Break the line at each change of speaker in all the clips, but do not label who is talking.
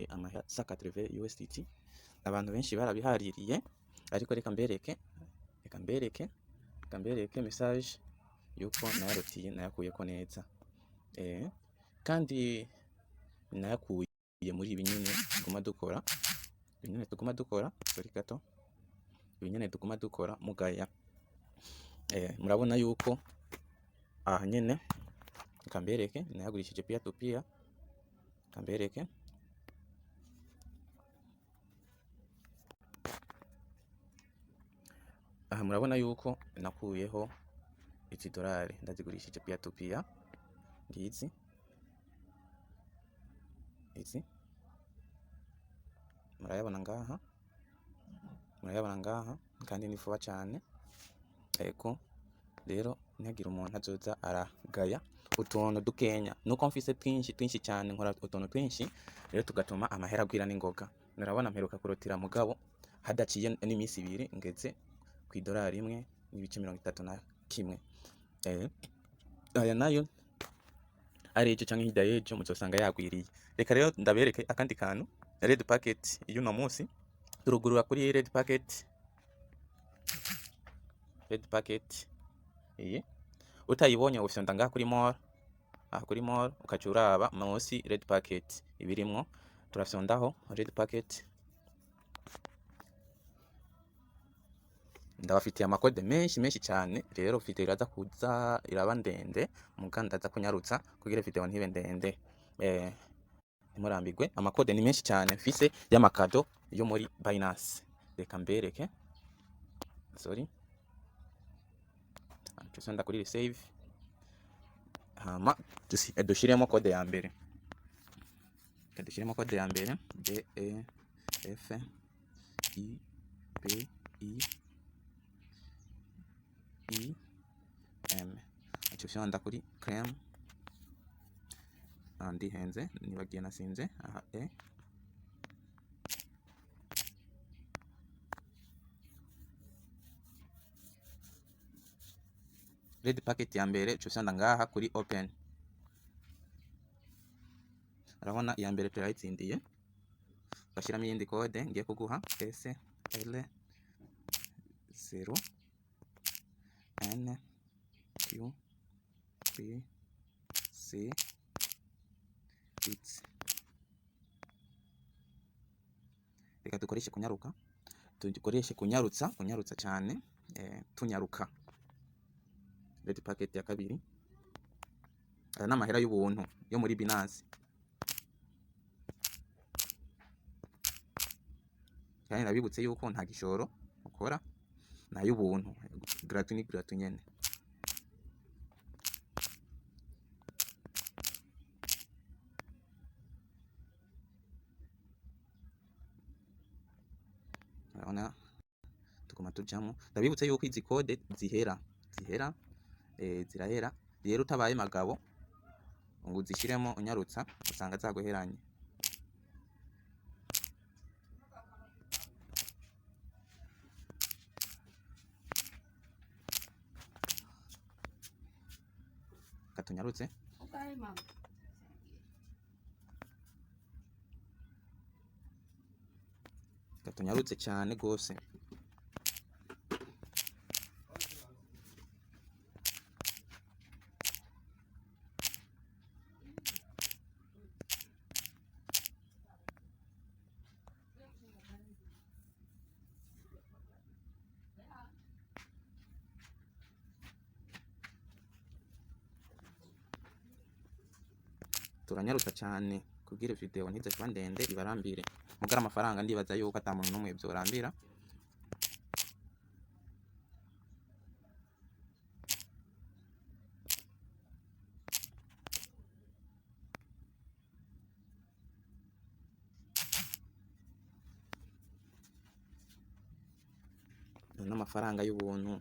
amahera 180 USDT. Abantu benshi barabihaririye, ariko reka mbereke message yuko nayarotiye nayakuyeko neza. Kandi nayakuye muri ibi nyene tuguma dukora, sorry gato, ibi nyene tuguma dukora mugaya. Murabona yuko aha nyene, reka mbereke nayagurishije peer to peer, reka mbereke. Aha murabona yuko nakuyeho izi dolari ndazigurishije peer to peer, ngizi izi murayabona ngaha, kandi ni vuba cyane. Ego rero ntihagire umuntu azoza aragaya utuntu dukenya, nuko mfise twinshi cyane, nkora utuntu twinshi rero tugatuma amahera agwira n'ingoga. Murabona mperuka kurotira mugabo hadaciye n'iminsi 2 ngeze ku idolari 1.31. Aya nayo ari ejo canke hirya y'ejo muzosanga yagwiriye. Reka rero ndabereke akandi kantu, red packet y'uno munsi turugurura kuri red packet iyi utayibonye ufyonda ngaha kuri more, kuri more ukaca uraba munsi red packet ibirimwo, turafyondaho red packet. Ndabafitiye amakode menshi cyane, rero video iraza kuza iraba ndende, muga ndaza kunyarutsa kugira video ntibe ndende. Ntimurambirwe, amakode ni menshi cyane mfise y'amakado yo muri Binance. Reka mbereke, sorry, tusenda kuri save, hama dushiremo kode ya mbere. Dushiremo kode ya mbere DEFIBEIM. Acufyonda kuri claim, andi henze nibagiye nasinze. Aha red packet ya mbere cufyonda ngaha kuri open. Urabona iya mbere turayitsindiye, bashyiramo iyindi kode ngiye kuguha SL0NQPC6. Reka dukoreshe kunyaruka, dukoreshe kunyarutsa cyane, tunyaruka. Red packet ya kabiri, aya ni amahera y'ubuntu yo muri Binance. Kandi nabibutse yuko nta gishoro ukora, na y'ubuntu, gratuit nyene. Urabona tuguma tujamo, ndabibutse yuko izi kode zirahera. Rero utabaye magabo ngo uzishiremo unyarutsa, usanga zaguheranye. Katunyarutse, katunyarutse cyane gose. Turanyarutsa cyane kugira video ntize kuba ndende ibarambire. Mugara amafaranga ndibaza yuko atamuntu n'umwe byorambira. N'amafaranga y'ubuntu.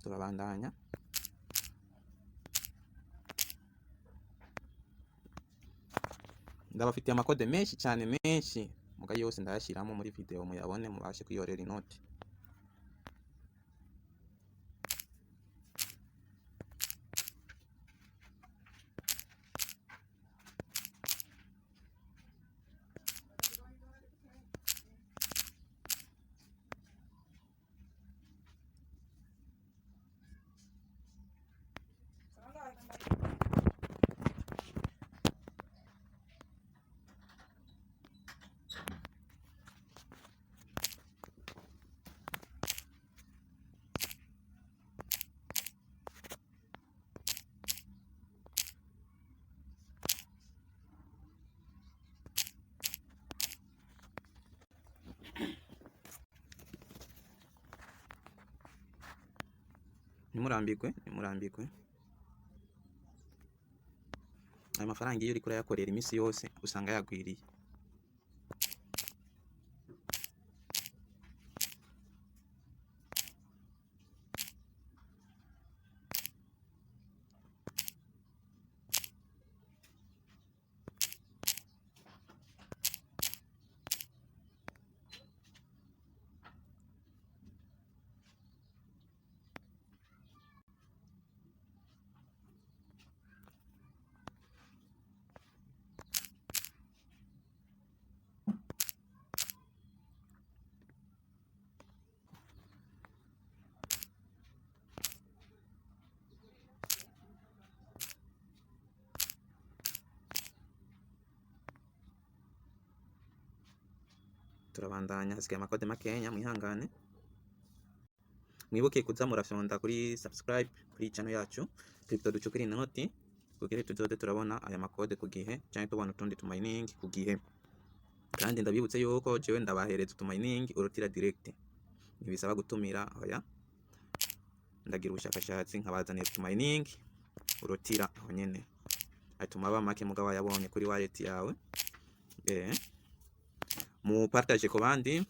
turabandanya. Ndabafitiye amakode menshi cyane menshi, muga yose ndayashiramo muri video muyabone mubashe kwiyorera inoti. Nimurambirwe. Ayo mafaranga iyo uriko urayakorera iminsi yose usanga yagwiriye. Turabandanya, hasigaye amakode makenya, mwihangane. Mwibuke kuza murafyonda kuri subscribe kuri channel yacu Crypto Ducukura Inoti, kugira tuzoze turabona aya makode ku gihe, cyane tubona utundi tumining ku gihe. Kandi ndabibutse yuko jewe ndabahereza utumining urutira direct, ntibisaba gutumira. Oya, ndagira ubushakashatsi nkabazanira utumining urutira aho nyene, atuma aba make mugabo yabonye kuri wallet yawe. Mu partage ku bandi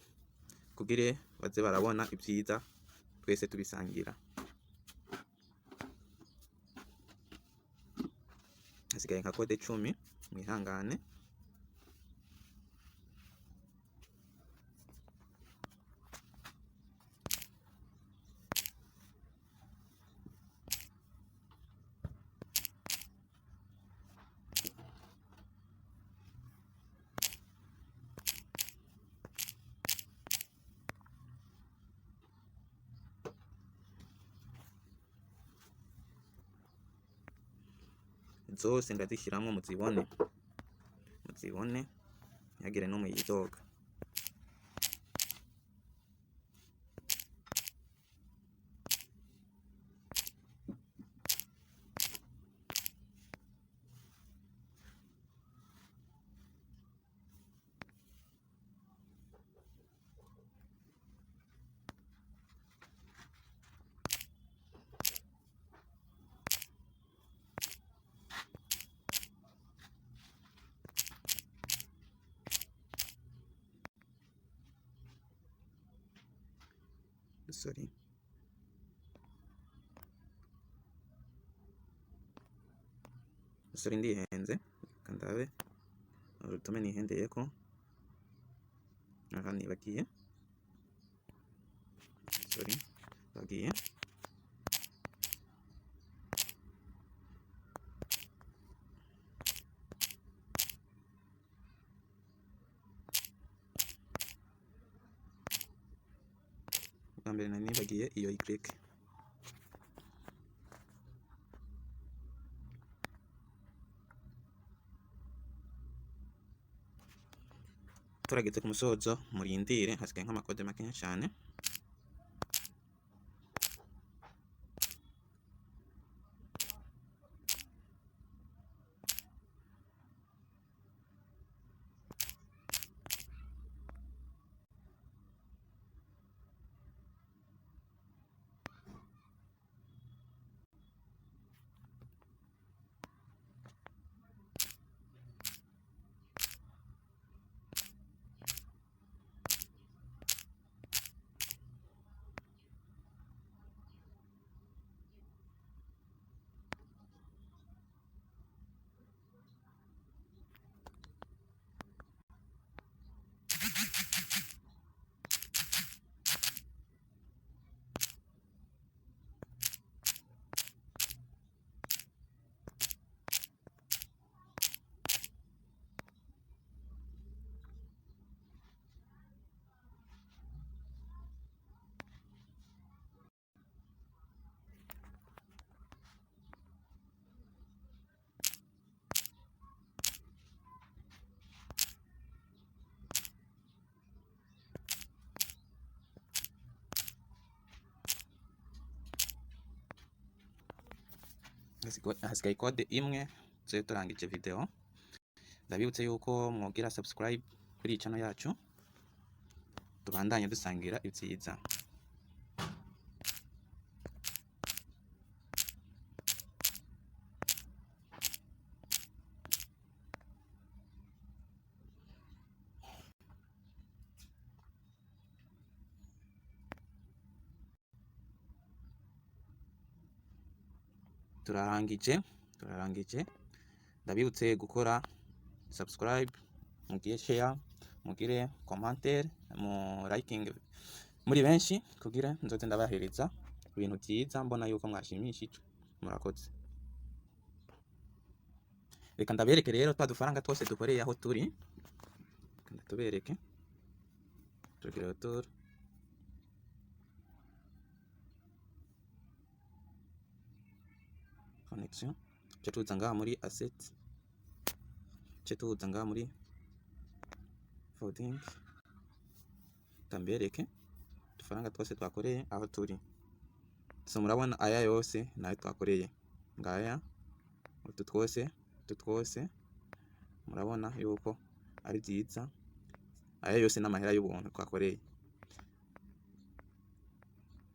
kugire baze barabona ibyiza twese tubisangira. Hasigaye nka kode 10, mwihangane. Zose ndazishyiramo muzibone, ntihagire n'umwe yidoga. Sorry ndihenze, kandabe urutume nihendeyeko. Aha nibagiye, sorry, bagiye. Mbere nari nibagiye iyo Y. Turageze ku musozo, murindire, hasigaye nk'amakode makenya cyane. hasigaye kode imwe tuze turangije video. Ndabibutse yuko mwogira subscribe kuri iyi channel yacu, tubandanye dusangira ibyiza. turarangije ndabibutse gukora subscribe, mugire share, mugire commentaire, mu liking muri benshi kugira nzoze ndabahereza ibintu byiza mbona yuko mwashimishije. Murakoze. Reka ndabereke rero twa dufaranga twose dukoreye aho turi, tubereke tugira tour connection, tuza ngaha muri asset, tuza ngaha muri folding, tambereke dufaranga twose twakoreye aho turi. So murabona aya yose nayo twakoreye ngaya, utu twose murabona yuko ari byiza. Aya yose n'amahera y'ubuntu twakoreye,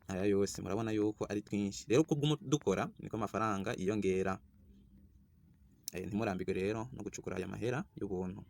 aya yose murabona yuko ari twinshi. Rero uko dukora niko amafaranga iyongera. Ntimurambirwe rero no gucukura aya mahera y'ubuntu.